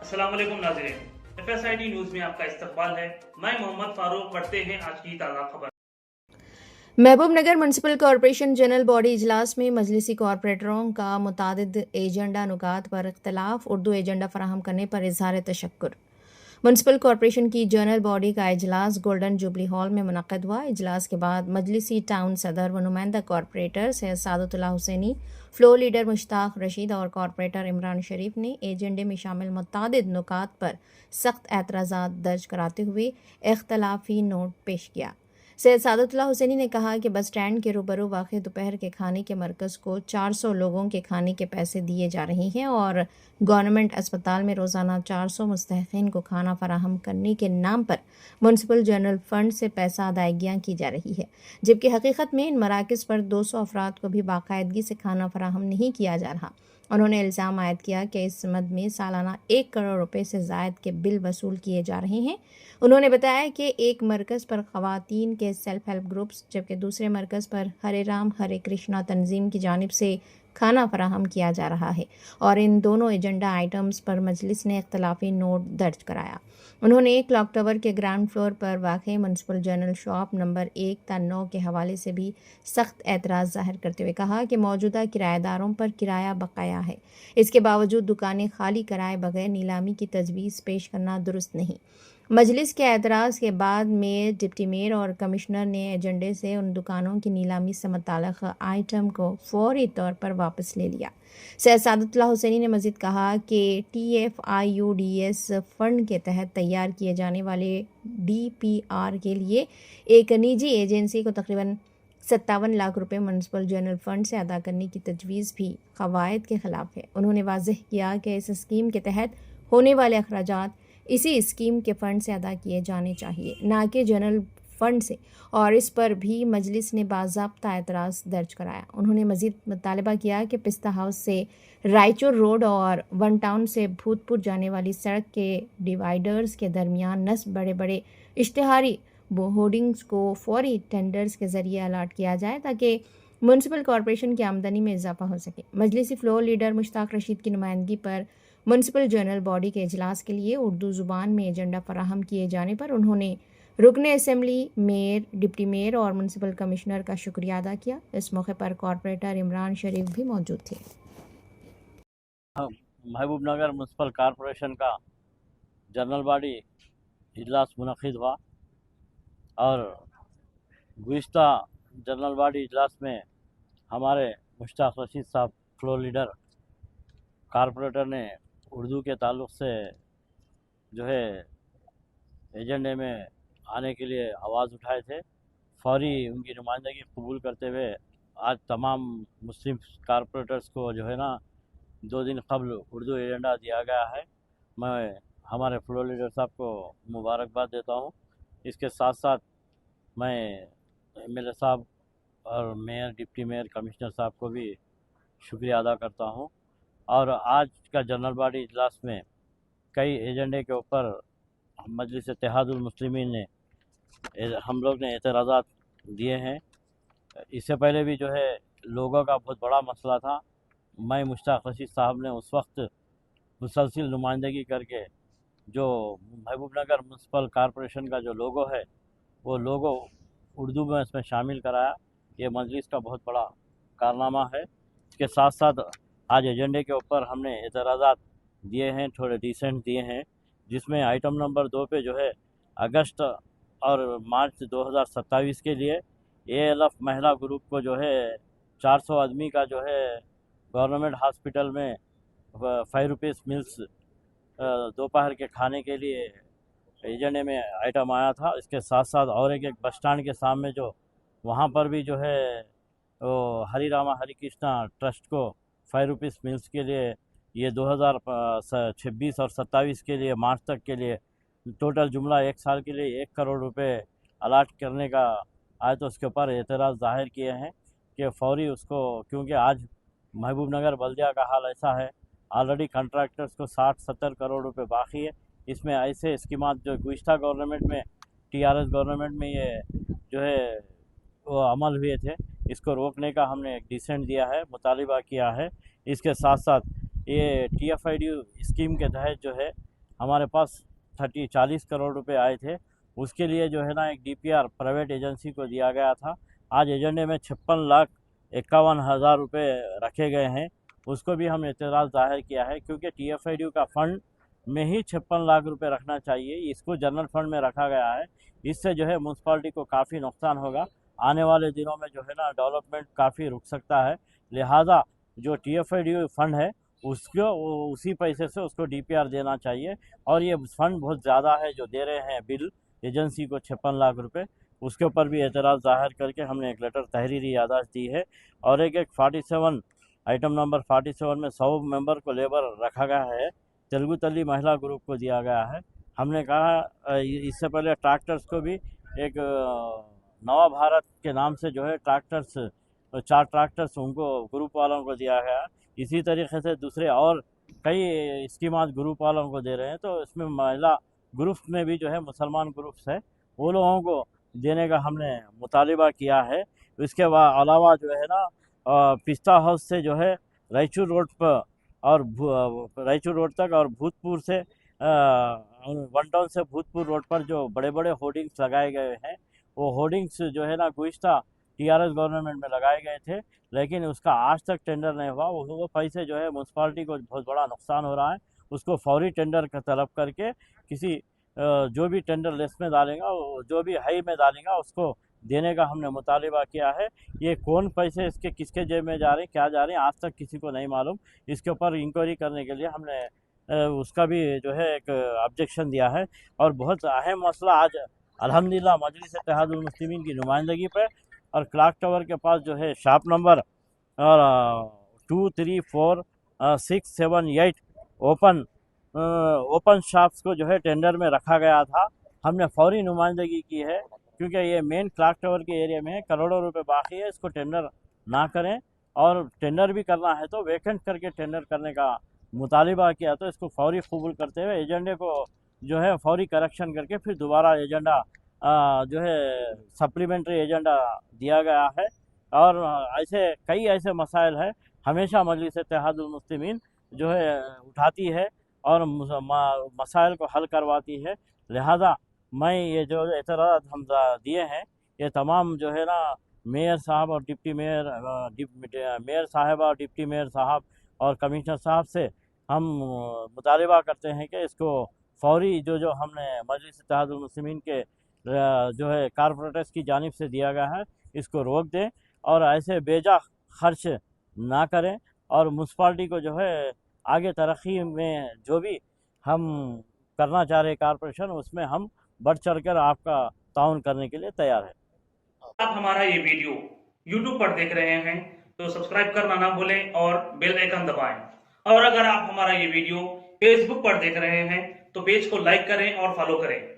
अस्सलाम वालेकुम नाज़रीन, FSID न्यूज़ में आपका इस्तकबाल है। मैं मोहम्मद फारूक। पढ़ते हैं आज की ताज़ा खबर। महबूब नगर म्यूनसिपल कॉरपोरेशन जनरल बॉडी इजलास में मजलिसी कॉरपोरेटरों का मुतादिद एजेंडा नुकात पर इख्तलाफ, उर्दू एजेंडा फराहम करने पर इजहार तशक्कुर। म्यूनसिपल कॉरपोरेशन की जनरल बॉडी का इजलास गोल्डन जुबली हॉल में मुनक़्क़िद हुआ। इजलास के बाद मजलिसी टाउन सदर व नुमाइंदा corporator Syed Saadatullah Hussaini, floor leader Mushtaq Rasheed और कॉरपोरेटर इमरान शरीफ ने एजेंडे में शामिल मुतादिद नुकात पर सख्त एतराज़ात दर्ज कराते हुए इख्तलाफी नोट पेश किया। सैयद सादतुल्लाह हुसैनी ने कहा कि बस स्टैंड के रूबरू वाक़ दोपहर के खाने के मरकज़ को 400 लोगों के खाने के पैसे दिए जा रहे हैं और गवर्नमेंट अस्पताल में रोज़ाना 400 मुस्तहिक़ीन को खाना फराहम करने के नाम पर म्यूनसिपल जनरल फ़ंड से पैसा अदायगियाँ की जा रही है, जबकि हकीकत में इन मराकज़ पर 200 अफराद को भी बाकायदगी से खाना फराहम नहीं किया जा रहा। उन्होंने इल्ज़ाम आयद किया कि इस मद में सालाना 1 करोड़ रुपए से ज़ायद के बिल वसूल किए जा रहे हैं। उन्होंने बताया कि एक मरकज़ पर ख़वातीन के सेल्फ हेल्प ग्रुप्स, जबकि दूसरे मरकज़ पर हरे राम हरे कृष्णा तंजीम की जानिब से खाना फराहम किया जा रहा है और इन दोनों एजेंडा आइटम्स पर मजलिस ने इख्तलाफी नोट दर्ज कराया। उन्होंने 1 क्लॉक टावर के ग्राउंड फ्लोर पर वाक़ म्यूनसिपल जनरल शॉप नंबर 1 ता 9 के हवाले से भी सख्त एतराज़ ज़ाहिर करते हुए कहा कि मौजूदा किराएदारों पर किराया बकाया है, इसके बावजूद दुकानें खाली कराए बगैर नीलामी की तजवीज़ पेश करना दुरुस्त नहीं। मजलिस के एतराज़ के बाद मेयर, डिप्टी मेयर और कमिश्नर ने एजेंडे से उन दुकानों की नीलामी से मुताल्लिक़ आइटम को फौरी तौर पर वापस ले लिया। सैयद सादतुल्लाह हुसैनी ने मज़ीद कहा कि TFIUDS फ़ंड के तहत तैयार किए जाने वाले DPR के लिए एक निजी एजेंसी को तकरीबन 57 लाख रुपए म्यूनसिपल जनरल फ़ंड से अदा करने की तजवीज़ भी क़वायद के ख़िलाफ़ है। उन्होंने वाज़ेह किया कि इस स्कीम के तहत होने वाले अखराजात इसी स्कीम के फ़ंड से अदा किए जाने चाहिए, ना कि जनरल फ़ंड से, और इस पर भी मजलिस ने बाज़ाब्ता एतराज़ दर्ज कराया। उन्होंने मज़ीद मुतालबा किया कि पिस्ता हाउस से रायचूर रोड और वन टाउन से भूतपुर जाने वाली सड़क के डिवाइडर्स के दरमियान नस्ब बड़े बड़े इश्तिहारी होर्डिंग्स को फौरी टेंडर्स के ज़रिए अलाट किया जाए ताकि म्यूनसिपल कॉरपोरेशन की आमदनी में इजाफा हो सके। मजलिसी फ्लोर लीडर मुश्ताक रशीद की नुमाइंदगी पर म्यूनसिपल जनरल बॉडी के इजलास के लिए उर्दू ज़ुबान में एजेंडा फराहम किए जाने पर उन्होंने रुकने असम्बली, मेयर, डिप्टी मेयर और म्यूनसिपल कमिश्नर का शुक्रिया अदा किया। इस मौके पर कॉरपोरेटर इमरान शरीफ भी मौजूद थे। महबूब नगर म्यूनसिपल कॉरपोरेशन का जनरल बॉडी इजलास मुनक़्क़िद हुआ और गुज़िश्ता जनरल बॉडी इजलास में हमारे मुश्ताक रशीद साहब फ्लोर लीडर कॉरपोरेटर ने उर्दू के ताल्लुक़ से जो है एजेंडे में आने के लिए आवाज़ उठाए थे। फौरी उनकी नुमाइंदगी कबूल करते हुए आज तमाम मुस्लिम कॉरपोरेटर्स को जो है ना 2 दिन कबल उर्दू एजेंडा दिया गया है। मैं हमारे फ्लोर लीडर साहब को मुबारकबाद देता हूँ। इसके साथ साथ मैं MLA साहब और मेयर, डिप्टी मेयर, कमिश्नर साहब को भी शुक्रिया अदा करता हूँ। और आज का जनरल बॉडी इजलास में कई एजेंडे के ऊपर मजलिस इत्तेहादुल मुस्लिमीन ने हम लोग ने एतराज़ात दिए हैं। इससे पहले भी जो है लोगों का बहुत बड़ा मसला था। मैं मुश्ताक रशीद साहब ने उस वक्त मुसलसिल नुमाइंदगी करके जो महबूब नगर म्यूनसिपल कॉरपोरेशन का जो लोगो है वो लोगो उर्दू में इसमें शामिल कराया। ये मजलिस का बहुत बड़ा कारनामा है। इसके साथ साथ आज एजेंडे के ऊपर हमने एतराज़ात दिए हैं, थोड़े डिसेंट दिए हैं, जिसमें आइटम नंबर 2 पे जो है अगस्त और मार्च 2027 के लिए ALF महिला ग्रुप को जो है 400 आदमी का जो है गवर्नमेंट हॉस्पिटल में 5 रुपीज़ मील्स दोपहर के खाने के लिए एजेंडे में आइटम आया था। इसके साथ साथ और एक बस स्टैंड के सामने जो वहाँ पर भी जो है वो हरी रामा हरी कृष्णा ट्रस्ट को 5 रुपीज़ मील्स के लिए ये 2026 और 27 के लिए मार्च तक के लिए टोटल जुमला 1 साल के लिए 1 करोड़ रुपए अलाट करने का आए, तो उसके ऊपर एतराज़ ज़ाहिर किए हैं कि फौरी उसको, क्योंकि आज महबूब नगर बल्दिया का हाल ऐसा है, ऑलरेडी कॉन्ट्रैक्टर्स को 60-70 करोड़ रुपए बाकी है। इसमें ऐसे स्कीमात जो गुज़िश्ता गवर्नमेंट में, TRS गवर्नमेंट में ये जो है वो अमल हुए थे, इसको रोकने का हमने एक डिसेंट दिया है, मुतालिबा किया है। इसके साथ साथ ये TFID स्कीम के तहत जो है हमारे पास 40 करोड़ रुपए आए थे। उसके लिए जो है ना एक DPR प्राइवेट एजेंसी को दिया गया था। आज एजेंडे में 56,51,000 रुपये रखे गए हैं, उसको भी हम एतराज़ जाहिर किया है, क्योंकि TFIDU का फंड में ही 56 लाख रुपए रखना चाहिए, इसको जनरल फंड में रखा गया है। इससे जो है म्यूनसिपालिटी को काफ़ी नुकसान होगा। आने वाले दिनों में जो है ना डेवलपमेंट काफ़ी रुक सकता है। लिहाजा जो TFIDU फंड है उसको उसी पैसे से उसको DPR देना चाहिए। और ये फंड बहुत ज़्यादा है जो दे रहे हैं बिल एजेंसी को 56 लाख रुपए, उसके ऊपर भी एतराज़ जाहिर करके हमने एक लेटर तहरीरी यादाश्त दी है। और एक 47 आइटम नंबर 47 में 100 मेंबर को लेबर रखा गया है, तेलुगु तल्ली महिला ग्रुप को दिया गया है। हमने कहा इससे पहले ट्रैक्टर्स को भी एक नवा भारत के नाम से जो है ट्रैक्टर्स 4 ट्रैक्टर्स उनको ग्रुप वालों को दिया गया। इसी तरीके से दूसरे और कई स्कीमात ग्रुप वालों को दे रहे हैं। तो इसमें महिला ग्रुप में भी जो है मुसलमान ग्रुप्स है, वो लोगों को देने का हमने मुतालिबा किया है। इसके अलावा जो है ना पिस्ता हाउस से जो है रायचूर रोड पर और रायचूर रोड तक और भूतपुर से वन टाउन से भूतपुर रोड पर जो बड़े बड़े होर्डिंग्स लगाए गए हैं, वो होर्डिंग्स जो है ना गुज़िश्ता TRS गवर्नमेंट में लगाए गए थे, लेकिन उसका आज तक टेंडर नहीं हुआ। वो पैसे जो है म्यूनसिपालिटी को बहुत बड़ा नुकसान हो रहा है। उसको फौरी टेंडर का तलब करके किसी जो भी टेंडर लिस्ट में डालेगा, जो भी हाई में डालेगा, उसको देने का हमने मुतालिबा किया है। ये कौन पैसे इसके किसके जेब में जा रहे हैं, क्या जा रहे हैं, आज तक किसी को नहीं मालूम। इसके ऊपर इंक्वायरी करने के लिए हमने उसका भी जो है एक ऑब्जेक्शन दिया है। और बहुत अहम मसला आज अल्हम्दुलिल्लाह मजलिस इत्तेहादुल मुस्लिमीन की नुमाइंदगी पे और क्लॉक टावर के पास जो है शॉप नंबर 2, 3, 4, 6, 7, 8 ओपन शॉप्स को जो है टेंडर में रखा गया था। हमने फौरी नुमाइंदगी की है, क्योंकि ये मेन क्लॉक टावर के एरिया में करोड़ों रुपए बाकी है। इसको टेंडर ना करें, और टेंडर भी करना है तो वेकेंट करके टेंडर करने का मुतालिबा किया। तो इसको फौरी कबूल करते हुए एजेंडे को जो है फौरी करेक्शन करके फिर दोबारा एजेंडा जो है सप्लीमेंट्री एजेंडा दिया गया है। और कई ऐसे मसाइल हैं हमेशा मजलिस इत्तेहादुल मुस्लिमीन जो है उठाती है और मसाइल को हल करवाती है। लिहाजा मैं ये जो एतराज़ हम दिए हैं, ये तमाम जो है ना मेयर साहब और डिप्टी मेयर मेयर साहब और डिप्टी मेयर साहब और कमिश्नर साहब से हम मुतालिबा करते हैं कि इसको फौरी जो हमने मजलिस इत्तेहादुल मुस्लिमीन के जो है कारपोरेटर्स की जानिब से दिया गया है, इसको रोक दें और ऐसे बेजा खर्च ना करें। और म्यूनसिपालिटी को जो है आगे तरक्की में जो भी हम करना चाह रहे कारपोरेशन, उसमें हम बढ़ चढ़ कर आपका ताउन करने के लिए तैयार है। आप हमारा ये वीडियो YouTube पर देख रहे हैं तो सब्सक्राइब करना ना भूलें और बेल आइकन दबाएं। और अगर आप हमारा ये वीडियो Facebook पर देख रहे हैं तो पेज को लाइक करें और फॉलो करें।